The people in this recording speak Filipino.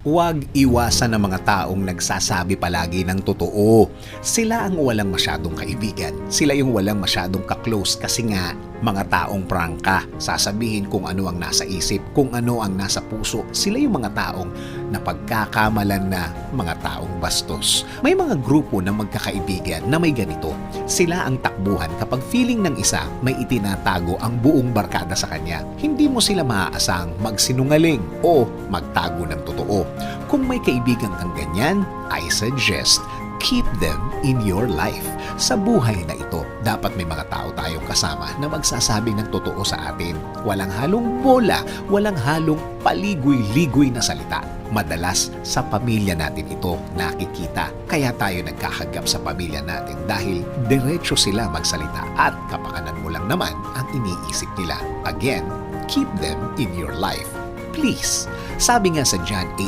Huwag iwasan ng mga taong nagsasabi palagi ng totoo. Sila ang walang masyadong kaibigan. Sila yung walang masyadong ka-close kasi nga mga taong prangka. Sasabihin kung ano ang nasa isip, kung ano ang nasa puso. Sila yung mga taong napagkakamalan na mga taong bastos. May mga grupo ng magkakaibigan na may ganito. Sila ang takbuhan kapag feeling ng isa may itinatago ang buong barkada sa kanya. Hindi mo sila maaasang magsinungaling o magtago ng totoo. Kung may kaibigan kang ganyan, I suggest keep them in your life. Sa buhay na ito, dapat may mga tao tayong kasama na magsasabi ng totoo sa atin. Walang halong bola, walang halong paligoy-ligoy na salita. Madalas sa pamilya natin ito nakikita. Kaya tayo nagkakagap sa pamilya natin dahil diretso sila magsalita at kapakanan mo lang naman ang iniisip nila. Again, keep them in your life. Please. Sabi nga sa John